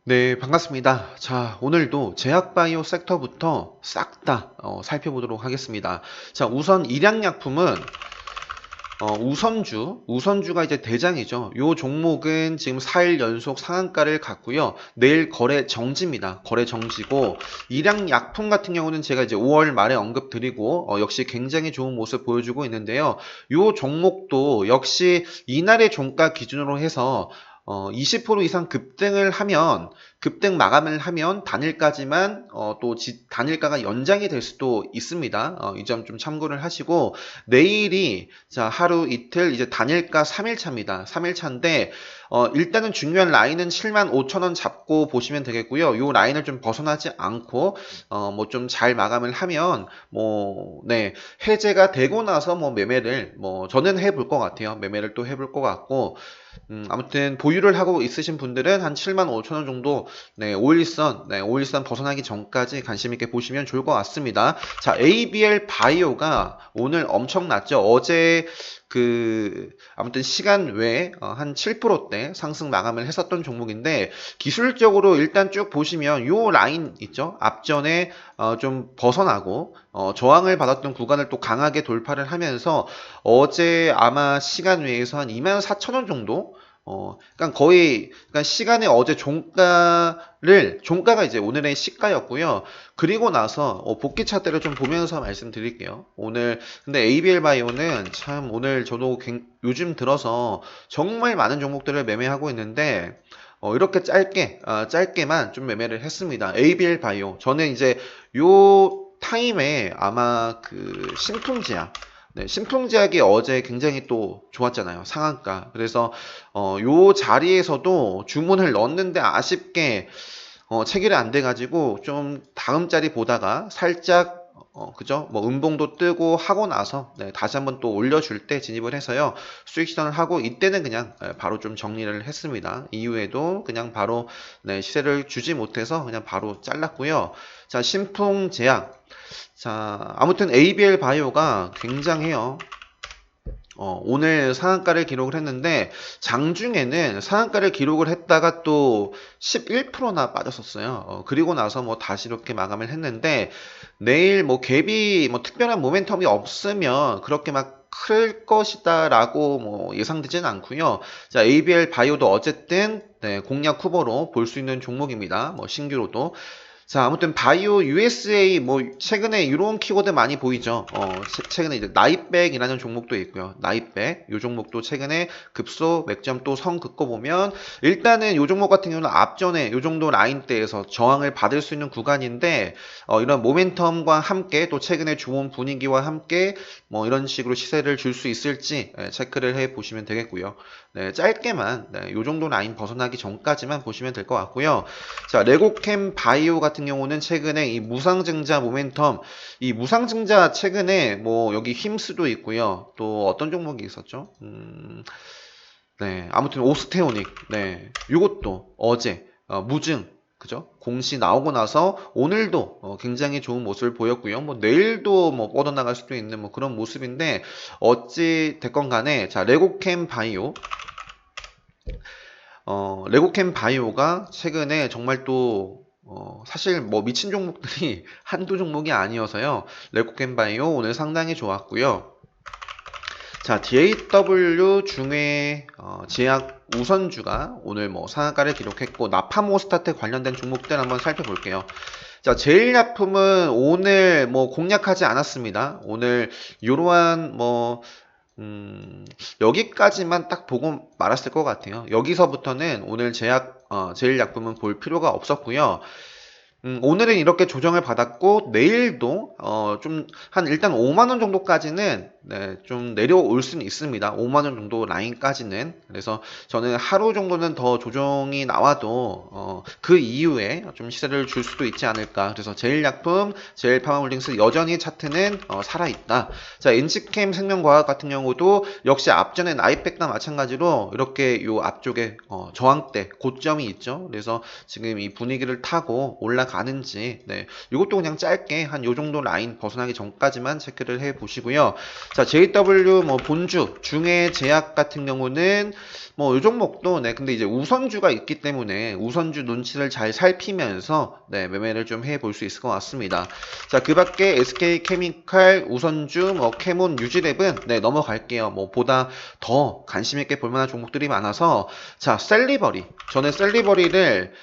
네, 반갑습니다. 자, 오늘도 제약바이오 섹터부터 싹 다 살펴보도록 하겠습니다. 자, 우선 일양약품은 우선주가 이제 대장이죠. 요 종목은 지금 4일 연속 상한가를 갔고요. 내일 거래 정지입니다. 거래 정지고 일양약품 같은 경우는 제가 이제 5월 말에 언급드리고 역시 굉장히 좋은 모습 보여주고 있는데요. 요 종목도 역시 이날의 종가 기준으로 해서 20% 이상 급등 마감을 하면 단일가지만 단일가가 연장이 될 수도 있습니다. 이 점 좀 참고를 하시고 내일이 자 하루 이틀 이제 단일가 3일차입니다. 3일차인데 일단은 중요한 라인은 75,000원 잡고 보시면 되겠고요. 요 라인을 좀 벗어나지 않고 뭐 좀 잘 마감을 하면 네, 해제가 되고 나서 뭐 매매를 저는 해볼 것 같아요. 매매를 또 해볼 것 같고 아무튼 보유를 하고 있으신 분들은 한 75,000원 정도 네, 5일선 벗어나기 전까지 관심 있게 보시면 좋을 것 같습니다. 자, ABL 바이오가 오늘 엄청났죠. 어제 아무튼 시간 외에 한 7%대 상승 마감을 했었던 종목인데 기술적으로 일단 쭉 보시면 요 라인 있죠. 앞전에 좀 벗어나고 저항을 받았던 구간을 또 강하게 돌파를 하면서 어제 아마 시간 외에서 한 24,000원 정도 그러니까 시간에 어제 종가가 이제 오늘의 시가였고요. 그리고 나서 복귀 차트를 좀 보면서 말씀드릴게요. 오늘 근데 ABL 바이오는 참 오늘 저도 요즘 들어서 정말 많은 종목들을 매매하고 있는데 이렇게 짧게만 좀 매매를 했습니다. ABL 바이오 저는 이제 요 타임에 아마 신풍제약 네, 신풍제약이 어제 굉장히 또 좋았잖아요. 상한가. 그래서 요 자리에서도 주문을 넣었는데 아쉽게 체결이 안 돼가지고 좀 다음 자리 보다가 살짝 그죠? 뭐 음봉도 뜨고 하고 나서 네, 다시 한번 또 올려줄 때 진입을 해서요. 수익 시전을 하고 이때는 그냥 바로 좀 정리를 했습니다. 이후에도 그냥 바로 네, 시세를 주지 못해서 그냥 바로 잘랐고요. 자, 신풍제약. 자, 아무튼 ABL 바이오가 굉장해요. 오늘 상한가를 기록을 했는데 장중에는 상한가를 기록을 했다가 또 11%나 빠졌었어요. 그리고 나서 뭐 다시 이렇게 마감을 했는데 내일 뭐 갭이 뭐 특별한 모멘텀이 없으면 그렇게 막 클 것이다라고 뭐 예상되지는 않고요. 자, ABL 바이오도 어쨌든 네, 공략 후보로 볼 수 있는 종목입니다. 뭐 신규로도. 자, 아무튼 바이오 USA 뭐 최근에 이런 키워드 많이 보이죠. 최근에 이제 나이백이라는 종목도 있고요. 나이백 이 종목도 최근에 급소 맥점 또 선 긋고 보면 일단은 이 종목 같은 경우는 앞전에 이 정도 라인대에서 저항을 받을 수 있는 구간인데 이런 모멘텀과 함께 또 최근에 좋은 분위기와 함께 뭐 이런 식으로 시세를 줄 수 있을지 체크를 해 보시면 되겠고요. 네, 짧게만 네, 이 정도 라인 벗어나기 전까지만 보시면 될 것 같고요. 자, 레고캠 바이오 같은 경우는 최근에 이 무상증자 모멘텀, 이 무상증자 최근에 뭐 여기 힘스도 있고요. 또 어떤 종목이 있었죠? 네, 아무튼 오스테오닉, 네, 요것도 어제 무증, 그죠? 공시 나오고 나서 오늘도 굉장히 좋은 모습을 보였고요. 뭐 내일도 뭐 뻗어나갈 수도 있는 뭐 그런 모습인데 어찌 됐건 간에 자, 레고캠 바이오 레고캠 바이오가 최근에 정말 또 사실 뭐 미친 종목들이 한두 종목이 아니어서요. 레고캠 바이오 오늘 상당히 좋았고요. 자, DAW 중에 제약 우선주가 오늘 뭐 상한가를 기록했고 나파모스타트 관련된 종목들 한번 살펴볼게요. 자, 제일약품은 오늘 뭐 공략하지 않았습니다. 오늘 이러한 여기까지만 딱 보고 말았을 것 같아요. 여기서부터는 오늘 제일약품은 볼 필요가 없었고요. 오늘은 이렇게 조정을 받았고 내일도 좀 한 일단 5만 원 정도까지는 네, 좀 내려올 수는 있습니다. 5만 원 정도 라인까지는. 그래서 저는 하루 정도는 더 조정이 나와도 그 이후에 좀 시세를 줄 수도 있지 않을까. 그래서 제일약품, 제일파마홀딩스 여전히 차트는 살아있다. 자, 엔지캠 생명과학 같은 경우도 역시 앞전에 나이백과 마찬가지로 이렇게 요 앞쪽에 저항대 고점이 있죠. 그래서 지금 이 분위기를 타고 올라가 올라가는지, 네, 이것도 그냥 짧게 한 요 정도 라인 벗어나기 전까지만 체크를 해 보시고요. 자, JW 뭐 본주, 중해 제약 같은 경우는 뭐 요 종목도 네, 근데 이제 우선주가 있기 때문에 우선주 눈치를 잘 살피면서 네, 매매를 좀 해 볼 수 있을 것 같습니다. 자, 그 밖에 SK케미칼, 우선주, 뭐 캐몬, 유지랩은 네, 넘어갈게요. 뭐 보다 더 관심 있게 볼 만한 종목들이 많아서 자, 셀리버리. 저는 셀리버리를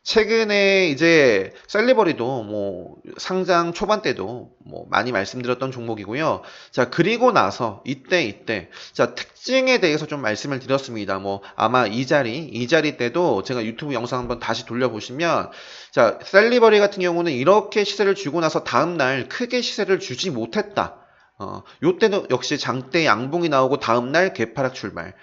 최근에 이제 셀리버리도 뭐 상장 초반 때도 뭐 많이 말씀드렸던 종목이고요. 자, 그리고 나서 이때 자, 특징에 대해서 좀 말씀을 드렸습니다. 뭐 아마 이 자리 때도 제가 유튜브 영상 한번 다시 돌려보시면 자, 셀리버리 같은 경우는 이렇게 시세를 주고 나서 다음날 크게 시세를 주지 못했다. 요때도 역시 장대 양봉이 나오고 다음날 개파락 출발.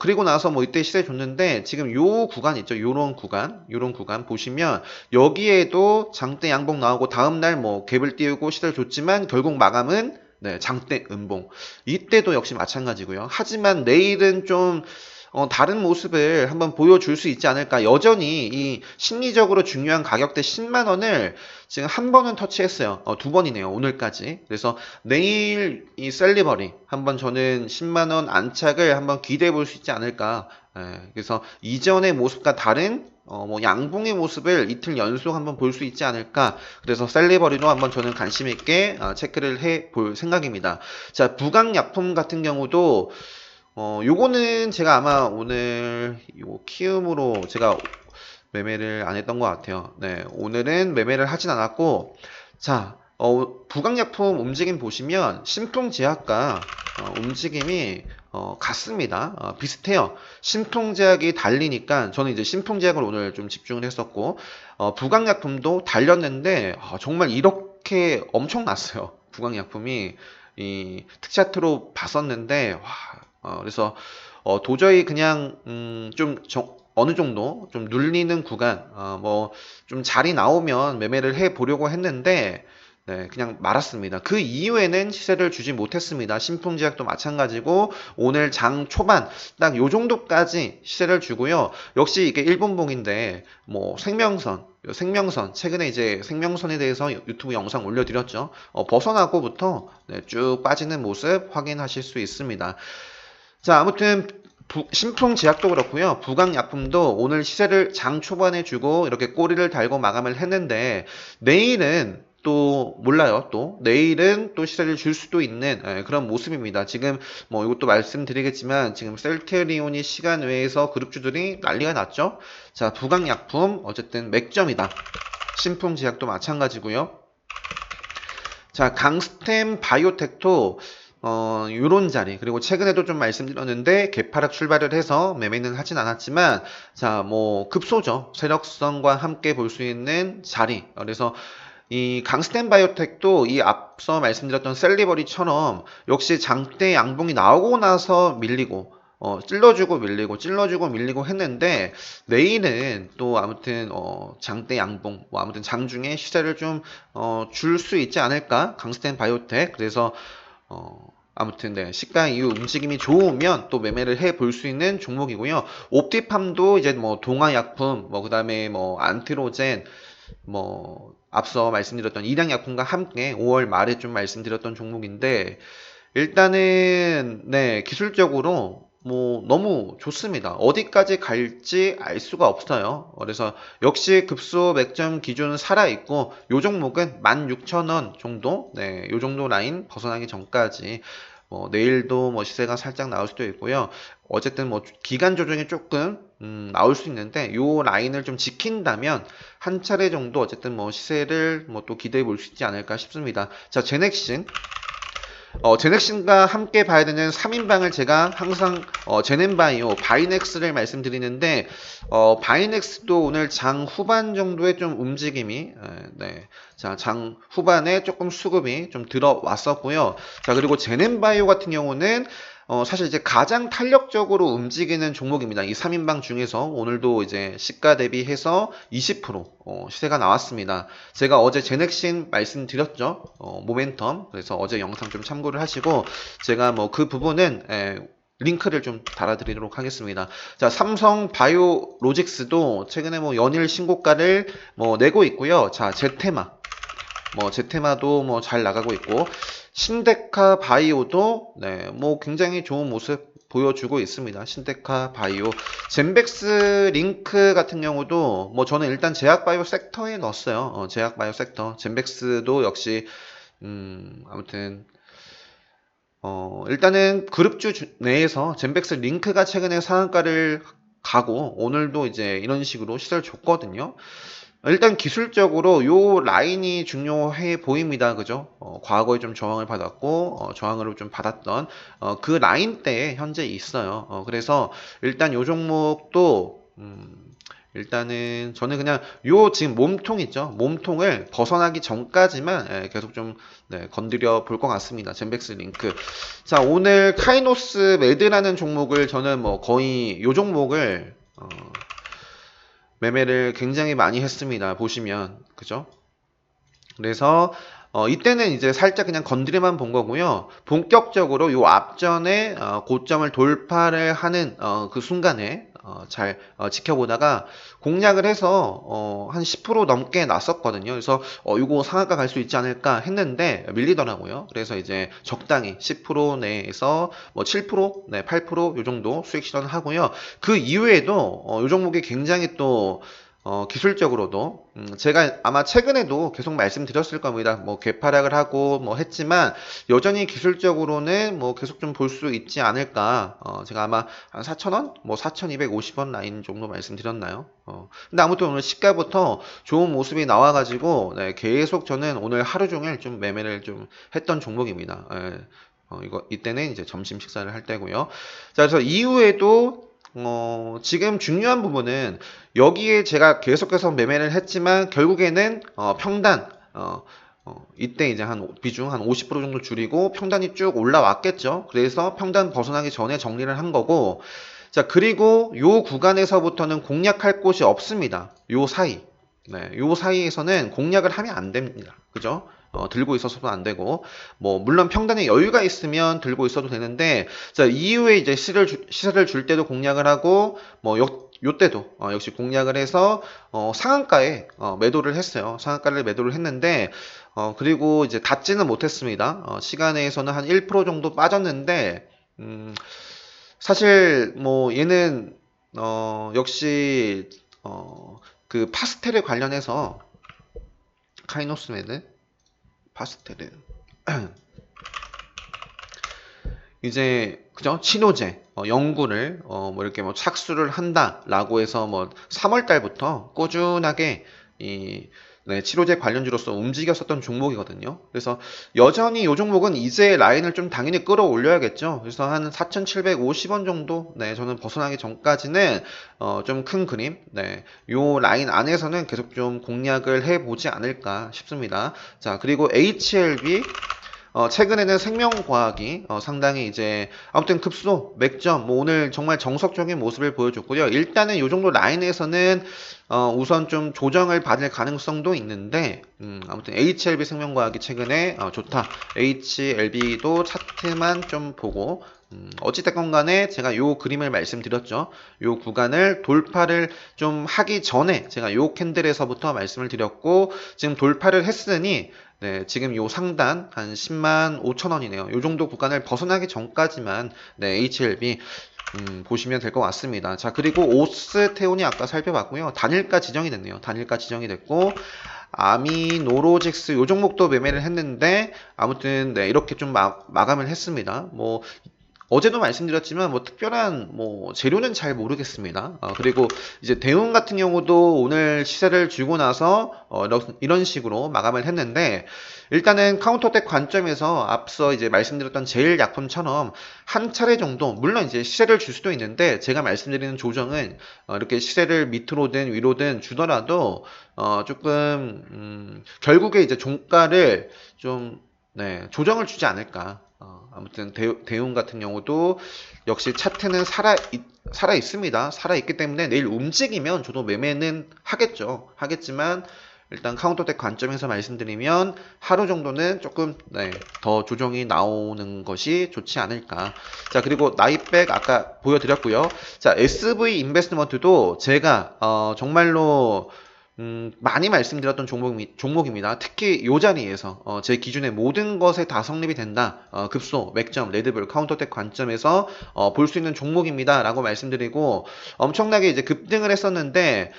그리고 나서 뭐 이때 시세 줬는데 지금 요 구간 있죠. 요런 구간 보시면 여기에도 장대 양봉 나오고 다음날 뭐 갭을 띄우고 시세를 줬지만 결국 마감은 네, 장대 음봉. 이때도 역시 마찬가지고요. 하지만 내일은 좀 다른 모습을 한번 보여줄 수 있지 않을까. 여전히 이 심리적으로 중요한 가격대 10만 원을 지금 한 번은 터치했어요. 두 번이네요. 오늘까지. 그래서 내일 이 셀리버리 한번 저는 10만 원 안착을 한번 기대해 볼 수 있지 않을까. 그래서 이전의 모습과 다른 뭐 양봉의 모습을 이틀 연속 한번 볼 수 있지 않을까. 그래서 셀리버리도 한번 저는 관심 있게 체크를 해 볼 생각입니다. 자, 부강약품 같은 경우도 요거는 제가 아마 오늘 요 키움으로 제가 매매를 안 했던 것 같아요. 네, 오늘은 매매를 하진 않았고, 자, 부강약품 움직임 보시면 신풍제약과 움직임이 같습니다. 비슷해요. 신풍제약이 달리니까 저는 이제 신풍제약을 오늘 좀 집중을 했었고, 부강약품도 달렸는데 정말 이렇게 엄청났어요. 부강약품이 이 특차트로 봤었는데 그래서 도저히 그냥 어느 정도 좀 눌리는 구간 뭐 좀 자리 나오면 매매를 해 보려고 했는데 네, 그냥 말았습니다. 그 이후에는 시세를 주지 못했습니다. 신풍제약도 마찬가지고 오늘 장 초반 딱 요 정도까지 시세를 주고요. 역시 이게 일본봉인데 뭐 생명선 최근에 이제 생명선에 대해서 유튜브 영상 올려드렸죠. 벗어나고부터 네, 쭉 빠지는 모습 확인하실 수 있습니다. 자, 아무튼 신풍제약도 그렇고요. 부강약품도 오늘 시세를 장 초반에 주고 이렇게 꼬리를 달고 마감을 했는데 내일은 또 몰라요. 또 내일은 또 시세를 줄 수도 있는 그런 모습입니다. 지금 뭐 이것도 말씀드리겠지만 지금 셀트리온이 시간 외에서 그룹주들이 난리가 났죠. 자, 부강약품 어쨌든 맥점이다. 신풍제약도 마찬가지고요. 자, 강스템 바이오텍도 요런 자리, 그리고 최근에도 좀 말씀드렸는데, 개파락 출발을 해서 매매는 하진 않았지만, 자, 뭐, 급소죠. 세력성과 함께 볼 수 있는 자리. 그래서, 이 강스텐 바이오텍도 이 앞서 말씀드렸던 셀리버리처럼 역시 장대 양봉이 나오고 나서 밀리고, 찔러주고 밀리고 했는데, 내일은 또 아무튼, 장대 양봉, 뭐 아무튼 장중에 시세를 좀, 줄 수 있지 않을까? 강스텐 바이오텍. 그래서, 아무튼 네, 시가 이후 움직임이 좋으면 또 매매를 해 볼 수 있는 종목이고요. 옵티팜도 이제 뭐 동아약품, 뭐 그다음에 뭐 안티로젠, 뭐 앞서 말씀드렸던 일양약품과 함께 5월 말에 좀 말씀드렸던 종목인데 일단은 네, 기술적으로 뭐 너무 좋습니다. 어디까지 갈지 알 수가 없어요. 그래서 역시 급소 맥점 기준은 살아있고 요 종목은 16,000원 정도 네, 요 정도 라인 벗어나기 전까지 내일도 뭐 시세가 살짝 나올 수도 있고요. 어쨌든 뭐 기간 조정이 조금 나올 수 있는데 요 라인을 좀 지킨다면 한 차례 정도 어쨌든 뭐 시세를 뭐 또 기대해 볼 수 있지 않을까 싶습니다. 자, 제넥신 제넥신과 함께 봐야 되는 3인방을 제가 항상 제넨바이오, 바이넥스를 말씀드리는데 바이넥스도 오늘 장 후반 정도의 좀 움직임이 네. 자, 장 후반에 조금 수급이 좀 들어왔었고요. 자, 그리고 제넨바이오 같은 경우는 사실 이제 가장 탄력적으로 움직이는 종목입니다. 이 3인방 중에서 오늘도 이제 시가 대비해서 20% 시세가 나왔습니다. 제가 어제 제넥신 말씀드렸죠. 모멘텀. 그래서 어제 영상 좀 참고를 하시고 제가 뭐 그 부분은 링크를 좀 달아드리도록 하겠습니다. 자, 삼성 바이오로직스도 최근에 뭐 연일 신고가를 뭐 내고 있고요. 자, 제테마도 뭐 잘 나가고 있고, 신데카 바이오도 네, 뭐 굉장히 좋은 모습 보여주고 있습니다. 신데카 바이오, 젠백스 링크 같은 경우도 뭐 저는 일단 제약 바이오 섹터에 넣었어요. 제약 바이오 섹터. 젠백스도 역시 아무튼 일단은 그룹주 내에서 젠백스 링크가 최근에 상한가를 가고 오늘도 이제 이런 식으로 시세를 줬거든요. 일단 기술적으로 요 라인이 중요해 보입니다. 그죠? 과거에 좀 저항을 받았고, 저항을 좀 받았던, 그 라인대에 현재 있어요. 그래서 일단 요 종목도, 일단은 저는 그냥 요 지금 몸통 있죠? 몸통을 벗어나기 전까지만 계속 좀 네, 건드려 볼 것 같습니다. 젠백스 링크. 자, 오늘 카이노스 매드라는 종목을 저는 뭐 거의 요 종목을 매매를 굉장히 많이 했습니다. 보시면 그죠? 그래서 이때는 이제 살짝 그냥 건드려만 본 거고요. 본격적으로 요 앞전에 고점을 돌파를 하는 그 순간에 잘 지켜보다가 공략을 해서 한 10% 넘게 났었거든요. 그래서 이거 상한가 갈 수 있지 않을까 했는데 밀리더라고요. 그래서 이제 적당히 10% 내에서 뭐 7%, 네, 8%요 정도 수익 실현하고요. 그 이후에도 요 종목이 굉장히 또 기술적으로도 제가 아마 최근에도 계속 말씀드렸을 겁니다. 뭐 개파락을 하고 뭐 했지만 여전히 기술적으로는 뭐 계속 좀 볼 수 있지 않을까. 제가 아마 한 4,000원, 뭐 4,250원 라인 정도 말씀드렸나요? 근데 아무튼 오늘 시가부터 좋은 모습이 나와가지고 네, 계속 저는 오늘 하루 종일 좀 매매를 좀 했던 종목입니다. 예. 이때는 이제 점심 식사를 할 때고요. 자, 그래서 이후에도 지금 중요한 부분은 여기에 제가 계속해서 매매를 했지만 결국에는 평단 이때 이제 한 비중 한 50% 정도 줄이고 평단이 쭉 올라왔겠죠. 그래서 평단 벗어나기 전에 정리를 한 거고 자 그리고 요 구간에서부터는 공략할 곳이 없습니다. 요 사이 네, 요 사이에서는 공략을 하면 안 됩니다. 그죠? 들고 있어서도 안 되고, 뭐, 물론 평단에 여유가 있으면 들고 있어도 되는데, 자, 이후에 이제 시세를 줄 때도 공략을 하고, 뭐, 요 때도, 역시 공략을 해서, 상한가에, 매도를 했어요. 상한가를 매도를 했는데, 그리고 이제 닿지는 못했습니다. 시간 내에서는 한 1% 정도 빠졌는데, 사실, 뭐, 얘는, 역시, 그 파스텔에 관련해서, 카이노스매드 파스텔은 이제 그죠 치료제 연구를 뭐 이렇게 뭐 착수를 한다라고 해서 뭐 3월 달부터 꾸준하게 이 네, 치료제 관련주로서 움직였었던 종목이거든요. 그래서 여전히 이 종목은 이제 라인을 좀 당연히 끌어올려야겠죠. 그래서 한 4,750원 정도, 네, 저는 벗어나기 전까지는 좀 큰 그림, 네, 요 라인 안에서는 계속 좀 공략을 해보지 않을까 싶습니다. 자, 그리고 HLB 최근에는 생명과학이 상당히 이제 아무튼 급소, 맥점, 뭐 오늘 정말 정석적인 모습을 보여줬고요. 일단은 이 정도 라인에서는 우선 좀 조정을 받을 가능성도 있는데 아무튼 HLB 생명과학이 최근에 좋다. HLB도 차트만 좀 보고 어찌됐건 간에 제가 요 그림을 말씀드렸죠. 요 구간을 돌파를 좀 하기 전에 제가 요 캔들에서부터 말씀을 드렸고 지금 돌파를 했으니 네, 지금 요 상단 한 10만 5천 원이네요. 요 정도 구간을 벗어나기 전까지만 네, HLB 보시면 될 것 같습니다. 자, 그리고 오스테온이 아까 살펴봤고요. 단일가 지정이 됐네요. 단일가 지정이 됐고 아미노로직스 요 종목도 매매를 했는데 아무튼 네, 이렇게 좀 마감을 했습니다. 뭐 어제도 말씀드렸지만 뭐 특별한 뭐 재료는 잘 모르겠습니다. 그리고 이제 대웅 같은 경우도 오늘 시세를 주고 나서 이런 식으로 마감을 했는데 일단은 카운터텍 관점에서 앞서 이제 말씀드렸던 제일 약품처럼 한 차례 정도 물론 이제 시세를 줄 수도 있는데 제가 말씀드리는 조정은 이렇게 시세를 밑으로든 위로든 주더라도 조금 결국에 이제 종가를 좀 네, 조정을 주지 않을까. 아무튼 대웅 같은 경우도 역시 차트는 살아 있습니다. 살아 있기 때문에 내일 움직이면 저도 매매는 하겠죠. 하겠지만 일단 카운터텍 관점에서 말씀드리면 하루 정도는 조금 더 조정이 나오는 것이 좋지 않을까. 자, 그리고 나이백 아까 보여드렸고요. 자, SV 인베스트먼트도 제가 정말로 많이 말씀드렸던 종목입니다. 특히 이 자리에서 제 기준에 모든 것에 다 성립이 된다. 급소, 맥점, 레드불, 카운터텍 관점에서 볼 수 있는 종목입니다. 라고 말씀드리고 엄청나게 이제 급등을 했었는데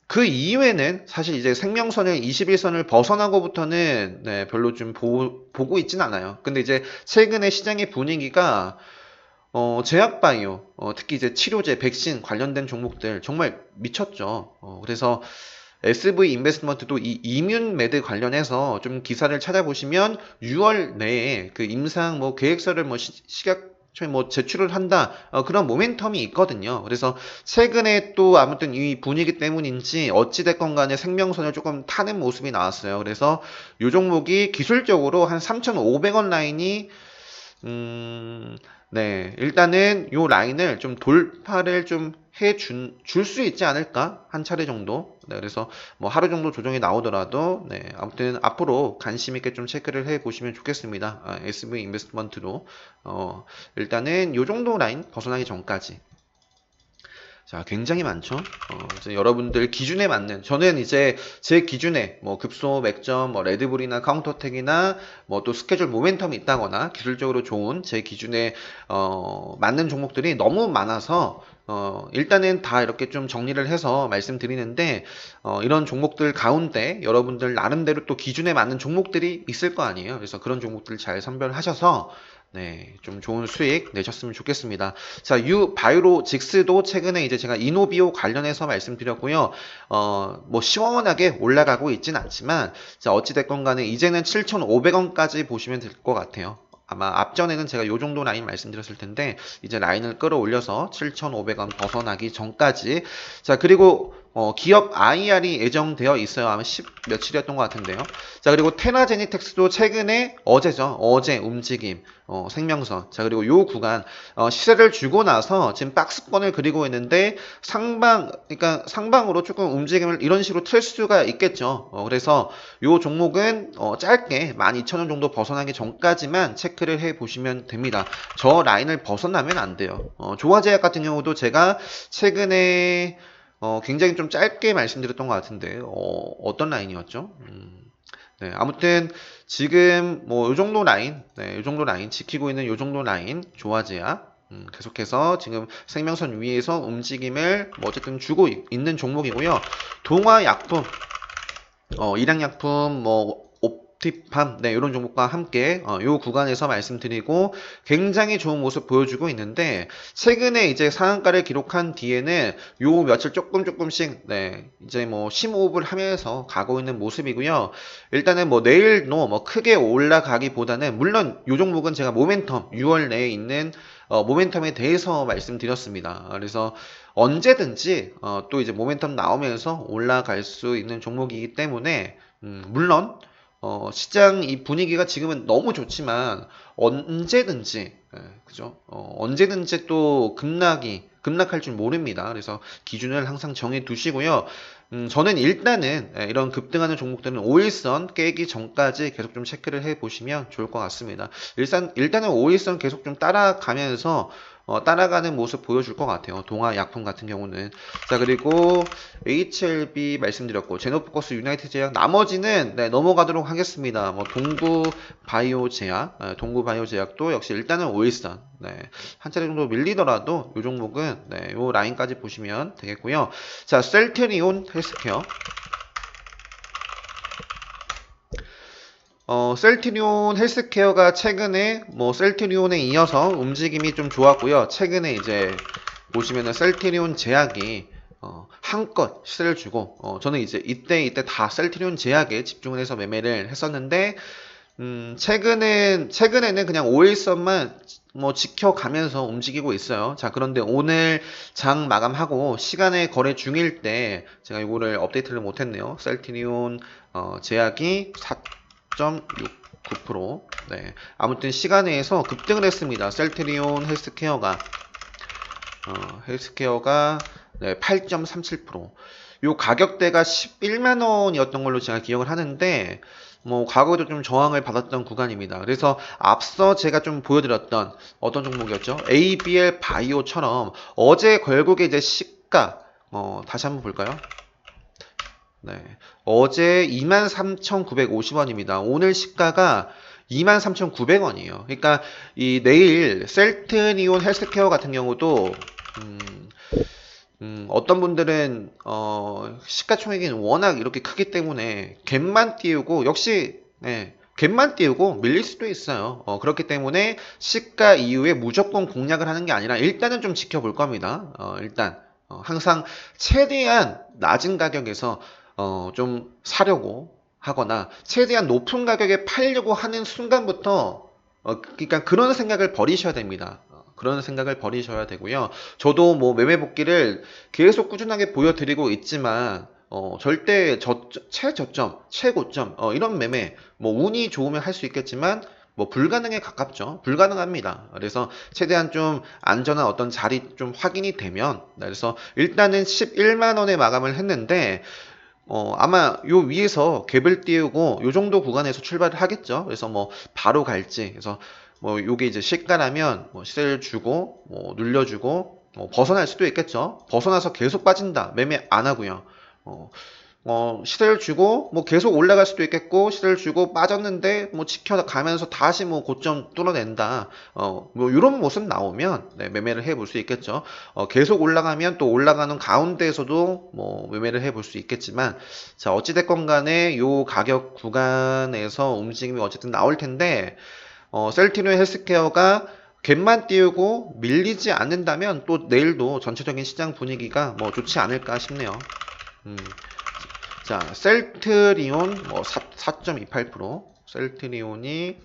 그 이후에는 사실 이제 생명선을 21선을 벗어나고부터는 별로 좀 보고 있진 않아요. 근데 이제 최근에 시장의 분위기가 제약바이오, 특히 이제 치료제, 백신 관련된 종목들 정말 미쳤죠. 그래서 SV 인베스트먼트도 이 이뮨 매드 관련해서 좀 기사를 찾아보시면 6월 내에 그 임상 뭐 계획서를 뭐 식약처에 뭐 제출을 한다 그런 모멘텀이 있거든요. 그래서 최근에 또 아무튼 이 분위기 때문인지 어찌됐건 간에 생명선을 조금 타는 모습이 나왔어요. 그래서 이 종목이 기술적으로 한 3,500원 라인이 네, 일단은 요 라인을 좀 돌파를 좀 줄 수 있지 않을까? 한 차례 정도. 네, 그래서 뭐 하루 정도 조정이 나오더라도, 네, 아무튼 앞으로 관심 있게 좀 체크를 해 보시면 좋겠습니다. SV 인베스트먼트로. 일단은 요 정도 라인 벗어나기 전까지. 자, 굉장히 많죠. 이제 여러분들 기준에 맞는, 저는 이제 제 기준에 뭐 급소, 맥점, 뭐 레드불이나 카운터텍이나 뭐 또 스케줄 모멘텀이 있다거나 기술적으로 좋은 제 기준에 맞는 종목들이 너무 많아서 일단은 다 이렇게 좀 정리를 해서 말씀드리는데 이런 종목들 가운데 여러분들 나름대로 또 기준에 맞는 종목들이 있을 거 아니에요. 그래서 그런 종목들 잘 선별하셔서 네, 좀 좋은 수익 내셨으면 좋겠습니다. 자, 바이오로직스도 최근에 이제 제가 이노비오 관련해서 말씀드렸고요. 뭐 시원하게 올라가고 있진 않지만, 자, 어찌됐건 간에 이제는 7,500원까지 보시면 될 것 같아요. 아마 앞전에는 제가 요 정도 라인 말씀드렸을 텐데, 이제 라인을 끌어올려서 7,500원 벗어나기 전까지. 자, 그리고 기업 IR이 예정되어 있어요. 아마 10 며칠이었던 것 같은데요. 자, 그리고 테라제니텍스도 최근에 어제 움직임, 생명선. 자, 그리고 요 구간, 시세를 주고 나서 지금 박스권을 그리고 있는데 그러니까 상방으로 조금 움직임을 이런 식으로 틀 수가 있겠죠. 그래서 요 종목은 짧게 12,000원 정도 벗어나기 전까지만 체크를 해 보시면 됩니다. 저 라인을 벗어나면 안 돼요. 조화제약 같은 경우도 제가 최근에 굉장히 좀 짧게 말씀드렸던 것 같은데, 어떤 라인이었죠? 네, 아무튼 지금 뭐 요 정도 라인, 네, 요 정도 라인 지키고 있는 요 정도 라인 조화제약 계속해서 지금 생명선 위에서 움직임을 뭐 어쨌든 주고 있는 종목이고요. 동화약품, 일양약품, 뭐 옵티팜, 네, 이런 종목과 함께 요 구간에서 말씀드리고 굉장히 좋은 모습 보여주고 있는데 최근에 이제 상한가를 기록한 뒤에는 요 며칠 조금씩 네, 이제 뭐 심호흡을 하면서 가고 있는 모습이고요. 일단은 뭐 내일도 뭐 크게 올라가기보다는 물론 요 종목은 제가 모멘텀 6월 내에 있는 모멘텀에 대해서 말씀드렸습니다. 그래서 언제든지 또 이제 모멘텀 나오면서 올라갈 수 있는 종목이기 때문에 물론 시장 이 분위기가 지금은 너무 좋지만 언제든지 그죠? 언제든지 또 급락할 줄 모릅니다. 그래서 기준을 항상 정해 두시고요. 저는 일단은 이런 급등하는 종목들은 5일선 깨기 전까지 계속 좀 체크를 해 보시면 좋을 것 같습니다. 일단은 5일선 계속 좀 따라가면서 따라가는 모습 보여줄 것 같아요. 동아약품 같은 경우는. 자, 그리고 HLB 말씀드렸고, 제노포커스 유나이트 제약, 나머지는 네, 넘어가도록 하겠습니다. 뭐, 동구바이오 제약, 동구바이오 제약도 역시 일단은 5일선. 네, 한 차례 정도 밀리더라도 이 종목은 네, 요 라인까지 보시면 되겠고요. 자, 셀트리온 헬스케어. 셀트리온 헬스케어가 최근에 뭐 셀트리온에 이어서 움직임이 좀 좋았고요. 최근에 이제 보시면은 셀트리온 제약이 한껏 시세를 주고 저는 이제 이때 다 셀트리온 제약에 집중을 해서 매매를 했었는데 최근에는 그냥 5일선만 뭐 지켜가면서 움직이고 있어요. 자, 그런데 오늘 장 마감하고 시간에 거래 중일 때 제가 이거를 업데이트를 못했네요. 셀트리온 제약이 4.69%. 네. 아무튼 시간에서 급등을 했습니다. 셀트리온 헬스케어가 네, 8.37%. 요 가격대가 11만 원이었던 걸로 제가 기억을 하는데 뭐 과거에도 좀 저항을 받았던 구간입니다. 그래서 앞서 제가 좀 보여드렸던 어떤 종목이었죠? ABL 바이오처럼 어제 결국에 이제 시가 다시 한번 볼까요? 네. 어제 23,950원입니다. 오늘 시가가 23,900원이에요. 그러니까 이 내일 셀트리온 헬스케어 같은 경우도 어떤 분들은 시가총액이 워낙 이렇게 크기 때문에 갭만 띄우고 역시 갭만 띄우고 밀릴 수도 있어요. 그렇기 때문에 시가 이후에 무조건 공략을 하는 게 아니라 일단은 좀 지켜볼 겁니다. 일단 항상 최대한 낮은 가격에서 좀 사려고 하거나 최대한 높은 가격에 팔려고 하는 순간부터 그러니까 그런 생각을 버리셔야 됩니다. 그런 생각을 버리셔야 되고요. 저도 뭐 매매 복귀를 계속 꾸준하게 보여드리고 있지만 절대 최저점, 최고점 이런 매매 뭐 운이 좋으면 할 수 있겠지만 뭐 불가능에 가깝죠. 불가능합니다. 그래서 최대한 좀 안전한 어떤 자리 좀 확인이 되면 그래서 일단은 11만 원에 마감을 했는데 아마 요 위에서 갭을 띄우고 요 정도 구간에서 출발을 하겠죠. 그래서 뭐 바로 갈지. 그래서 뭐 요게 이제 시가라면 뭐 시세를 주고 뭐 눌려주고 벗어날 수도 있겠죠. 벗어나서 계속 빠진다. 매매 안 하고요. 어, 시세를 주고 뭐 계속 올라갈 수도 있겠고 시세를 주고 빠졌는데 뭐 지켜가면서 다시 뭐 고점 뚫어낸다. 뭐 이런 모습 나오면 네, 매매를 해볼 수 있겠죠. 계속 올라가면 또 올라가는 가운데에서도 뭐 매매를 해볼 수 있겠지만 자 어찌됐건 간에 요 가격 구간에서 움직임이 어쨌든 나올 텐데 셀티리온 헬스케어가 갭만 띄우고 밀리지 않는다면 또 내일도 전체적인 시장 분위기가 뭐 좋지 않을까 싶네요. 음. 자, 셀트리온 뭐 4.28%, 셀트리온이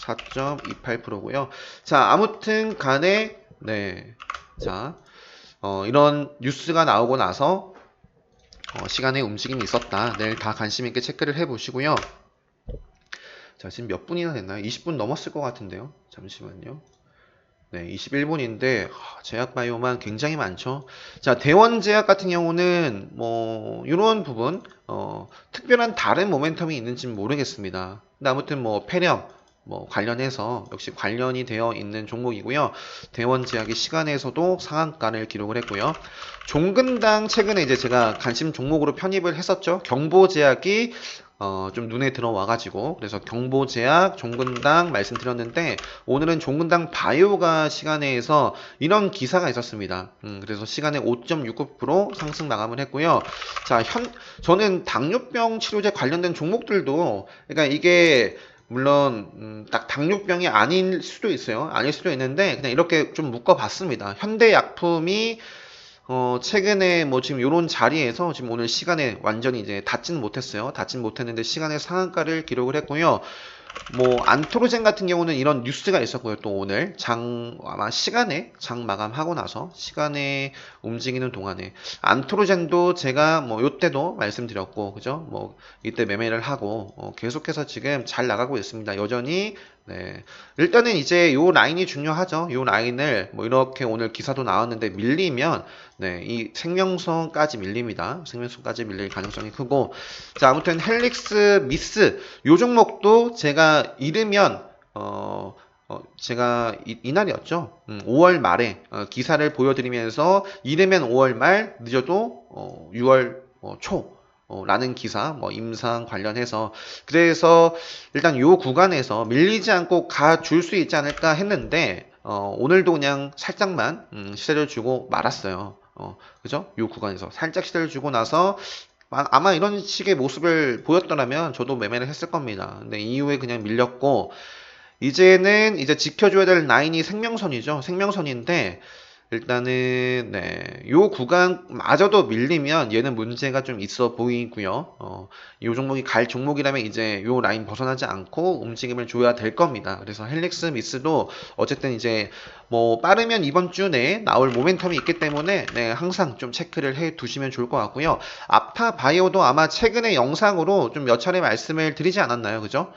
4.28%고요. 자, 아무튼 간에 네. 자, 이런 뉴스가 나오고 나서 시간에 움직임이 있었다. 내일 다 관심 있게 체크를 해 보시고요. 자, 지금 몇 분이나 됐나요? 20분 넘었을 것 같은데요. 잠시만요. 네, 21분인데 제약바이오만 굉장히 많죠. 자, 대원제약 같은 경우는 뭐 이런 부분 특별한 다른 모멘텀이 있는지는 모르겠습니다. 근데 아무튼 뭐 폐렴 뭐 관련해서 역시 관련이 되어 있는 종목이고요. 대원제약이 시간에서도 상한가를 기록을 했고요. 종근당 최근에 이제 제가 관심 종목으로 편입을 했었죠. 경보제약이 좀 눈에 들어와가지고 그래서 경보제약, 종근당 말씀드렸는데 오늘은 종근당 바이오가 시간에서 이런 기사가 있었습니다. 그래서 시간에 5.69% 상승 마감을 했고요. 자, 저는 당뇨병 치료제 관련된 종목들도 그러니까 이게 물론 딱 당뇨병이 아닐 수도 있어요. 아닐 수도 있는데 그냥 이렇게 좀 묶어봤습니다. 현대약품이 최근에 뭐 지금 요런 자리에서 지금 오늘 시간에 완전히 이제 닿지는 못했어요. 닿지는 못했는데 시간에 상한가를 기록을 했고요. 뭐 안토로젠 같은 경우는 이런 뉴스가 있었고요. 또 오늘 아마 시간에 장 마감하고 나서 시간에 움직이는 동안에 안토로젠도 제가 뭐 요때도 말씀드렸고 그죠? 뭐 이때 매매를 하고 계속해서 지금 잘 나가고 있습니다. 여전히 네. 일단은 이제 요 라인이 중요하죠. 요 라인을 뭐 이렇게 오늘 기사도 나왔는데 밀리면 네, 이 생명성까지 밀립니다. 생명성까지 밀릴 가능성이 크고 자, 아무튼 헬릭스 미스 요 종목도 제가 잃으면 제가 이날이었죠. 5월 말에 기사를 보여드리면서 잃으면 5월 말 늦어도 6월 초 라는 기사, 뭐 임상 관련해서 그래서 일단 요 구간에서 밀리지 않고 가줄 수 있지 않을까 했는데 오늘도 그냥 살짝만 시세를 주고 말았어요. 그죠? 요 구간에서 살짝 시세를 주고 나서 아마 이런 식의 모습을 보였더라면 저도 매매를 했을 겁니다. 근데 이후에 그냥 밀렸고 이제는 이제 지켜줘야 될 라인이 생명선이죠. 생명선인데 일단은 네, 요 구간마저도 밀리면 얘는 문제가 좀 있어 보이고요. 요 종목이 갈 종목이라면 이제 요 라인 벗어나지 않고 움직임을 줘야 될 겁니다. 그래서 헬릭스 미스도 어쨌든 이제 뭐 빠르면 이번 주 내에 나올 모멘텀이 있기 때문에 네, 항상 좀 체크를 해 두시면 좋을 것 같고요. 아파 바이오도 아마 최근에 영상으로 좀 몇 차례 말씀을 드리지 않았나요? 그죠?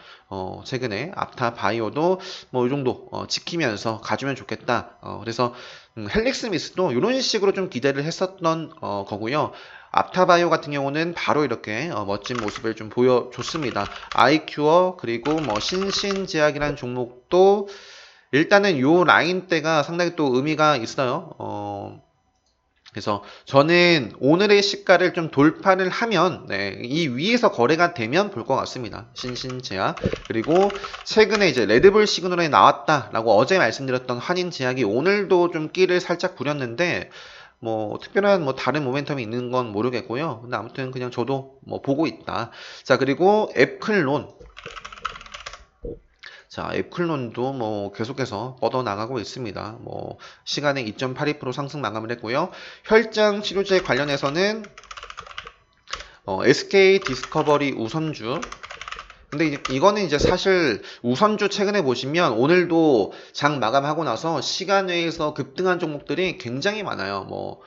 최근에 아타 바이오도 뭐 이 정도 지키면서 가주면 좋겠다. 그래서 헬릭스 미스도 이런 식으로 좀 기대를 했었던 거고요. 앞타바이오 같은 경우는 바로 이렇게 멋진 모습을 좀 보여줬습니다. 아이큐어 그리고 뭐 신신제약이라는 종목도 일단은 요 라인대가 상당히 또 의미가 있어요. 그래서 저는 오늘의 시가를 좀 돌파를 하면 이 위에서 거래가 되면 볼 것 같습니다. 신신제약 그리고 최근에 이제 레드불 시그널에 나왔다라고 어제 말씀드렸던 환인제약이 오늘도 좀 끼를 살짝 부렸는데 뭐 특별한 뭐 다른 모멘텀이 있는 건 모르겠고요. 근데 아무튼 그냥 저도 뭐 보고 있다. 자 그리고 애플론 자, 애플론도 뭐 계속해서 뻗어나가고 있습니다. 뭐 시간에 2.82% 상승 마감을 했고요. 혈장 치료제 관련해서는 SK 디스커버리 우선주. 근데 이거는 이제 사실 우선주 최근에 보시면 오늘도 장 마감하고 나서 시간 외에서 급등한 종목들이 굉장히 많아요. 뭐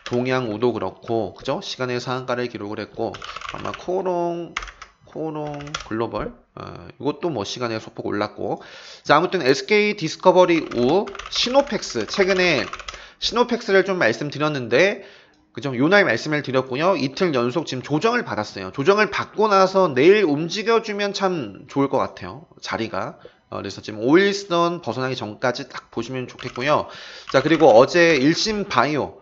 동양우도 그렇고 그죠? 시간의 상한가를 기록을 했고 아마 코롱 글로벌 이것도 뭐 시간에 소폭 올랐고 자 아무튼 SK 디스커버리 우 시노펙스 최근에 시노펙스를 좀 말씀드렸는데 그죠? 요날 말씀을 드렸고요. 이틀 연속 지금 조정을 받았어요. 조정을 받고 나서 내일 움직여주면 참 좋을 것 같아요. 자리가. 그래서 지금 5일선 벗어나기 전까지 딱 보시면 좋겠고요. 자, 그리고 어제 일신바이오,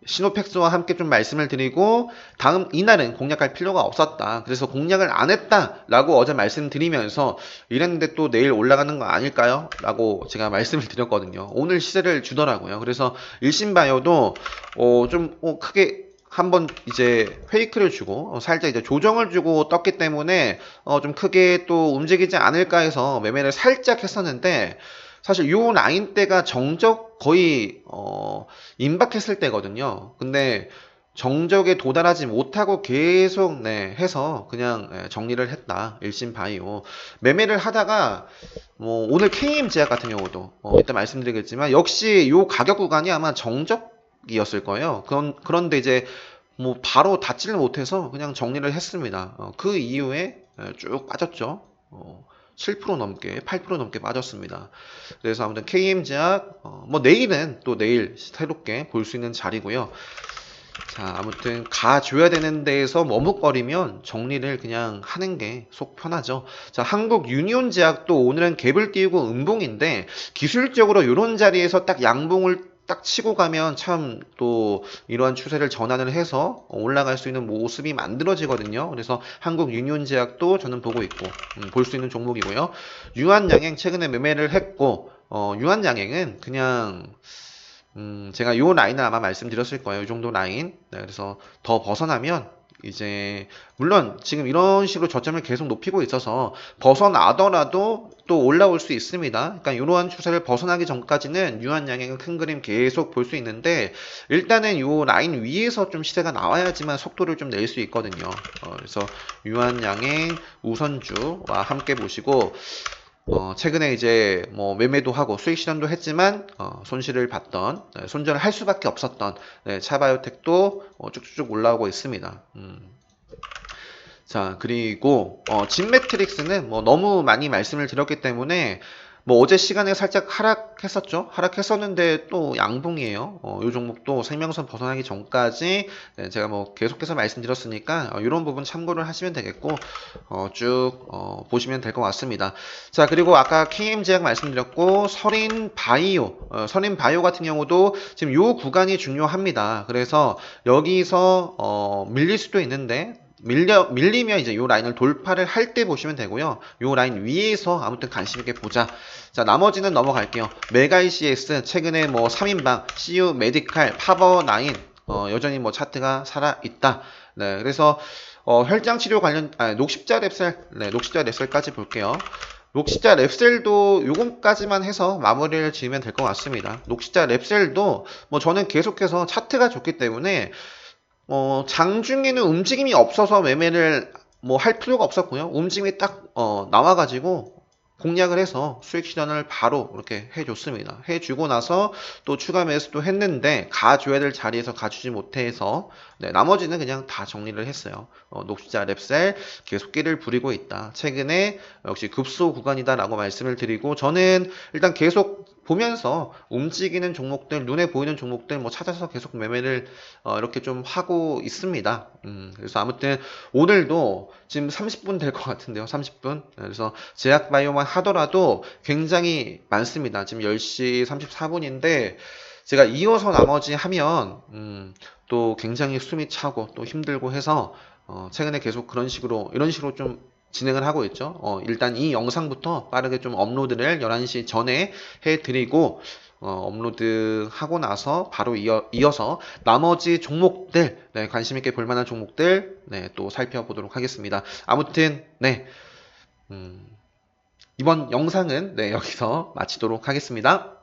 시노펙스와 함께 좀 말씀을 드리고 다음 이날은 공략할 필요가 없었다. 그래서 공략을 안 했다라고 어제 말씀드리면서 이랬는데 또 내일 올라가는 거 아닐까요? 라고 제가 말씀을 드렸거든요. 오늘 시세를 주더라고요. 그래서 일신바이오도 좀 크게 한번 이제 페이크를 주고 살짝 이제 조정을 주고 떴기 때문에 좀 크게 또 움직이지 않을까 해서 매매를 살짝 했었는데 사실 요 라인대가 정적 거의 임박했을 때거든요. 근데 정적에 도달하지 못하고 계속 해서 그냥 정리를 했다. 일신바이오 매매를 하다가 뭐 오늘 KM제약 같은 경우도 이따 말씀드리겠지만 역시 요 가격 구간이 아마 정적이었을 거예요. 그런데 이제 뭐 바로 닫지를 못해서 그냥 정리를 했습니다. 그 이후에 쭉 빠졌죠. 7% 넘게 8% 넘게 빠졌습니다. 그래서 아무튼 KM제약 뭐 내일은 또 내일 새롭게 볼 수 있는 자리고요. 자 아무튼 가줘야 되는 데에서 머뭇거리면 정리를 그냥 하는 게 속 편하죠. 자 한국 유니온제약도 오늘은 갭을 띄우고 음봉인데 기술적으로 이런 자리에서 딱 양봉을 딱 치고 가면 참 또 이러한 추세를 전환을 해서 올라갈 수 있는 모습이 만들어지거든요. 그래서 한국 유니온제약도 저는 보고 있고 볼 수 있는 종목이고요. 유한양행 최근에 매매를 했고 유한양행은 그냥 제가 요 라인을 아마 말씀드렸을 거예요. 이 정도 라인. 그래서 더 벗어나면 이제 물론 지금 이런 식으로 저점을 계속 높이고 있어서 벗어나더라도 또 올라올 수 있습니다. 그러니까 이러한 추세를 벗어나기 전까지는 유한양행은 큰 그림 계속 볼 수 있는데 일단은 요 라인 위에서 좀 시세가 나와야지만 속도를 좀 낼 수 있거든요. 그래서 유한양행 우선주와 함께 보시고 최근에 이제 뭐 매매도 하고 수익 실현도 했지만 손실을 봤던 손절을 할 수밖에 없었던 차바이오텍도 쭉쭉 올라오고 있습니다. 자 그리고 진매트릭스는 뭐 너무 많이 말씀을 드렸기 때문에 뭐 어제 시간에 살짝 하락했었죠. 하락했었는데 또 양봉이에요. 이 종목도 생명선 벗어나기 전까지 제가 뭐 계속해서 말씀드렸으니까 이런 부분 참고를 하시면 되겠고 쭉 보시면 될 것 같습니다. 자 그리고 아까 KM제약 말씀드렸고 서린바이오 같은 경우도 지금 이 구간이 중요합니다. 그래서 여기서 밀릴 수도 있는데 밀리면 이제 요 라인을 돌파를 할 때 보시면 되고요. 요 라인 위에서 아무튼 관심 있게 보자. 자, 나머지는 넘어갈게요. 메가 ECS 최근에 뭐 3인방, CU 메디칼, 파버9 여전히 뭐 차트가 살아 있다. 네, 그래서 혈장 치료 관련 녹십자 랩셀, 녹십자 랩셀까지 볼게요. 녹십자 랩셀도 요금까지만 해서 마무리를 지으면 될 것 같습니다. 녹십자 랩셀도 뭐 저는 계속해서 차트가 좋기 때문에 장중에는 움직임이 없어서 매매를 뭐 할 필요가 없었고요. 움직임이 딱 나와가지고 공략을 해서 수익 실현을 바로 이렇게 해줬습니다. 해주고 나서 또 추가 매수도 했는데 가줘야 될 자리에서 가주지 못해서 나머지는 그냥 다 정리를 했어요. 녹십자 랩셀 계속 끼를 부리고 있다. 최근에 역시 급소 구간이다라고 말씀을 드리고 저는 일단 계속 보면서 움직이는 종목들, 눈에 보이는 종목들 뭐 찾아서 계속 매매를 이렇게 좀 하고 있습니다. 그래서 아무튼 오늘도 지금 30분 될 것 같은데요. 30분. 그래서 제약바이오만 하더라도 굉장히 많습니다. 지금 10시 34분인데 제가 이어서 나머지 하면 또 굉장히 숨이 차고 또 힘들고 해서 최근에 계속 그런 식으로 이런 식으로 좀 진행을 하고 있죠. 일단 이 영상부터 빠르게 좀 업로드를 11시 전에 해드리고 업로드 하고 나서 바로 이어서 나머지 종목들, 네, 관심 있게 볼 만한 종목들, 네, 또 살펴보도록 하겠습니다. 아무튼, 네, 이번 영상은 네, 여기서 마치도록 하겠습니다.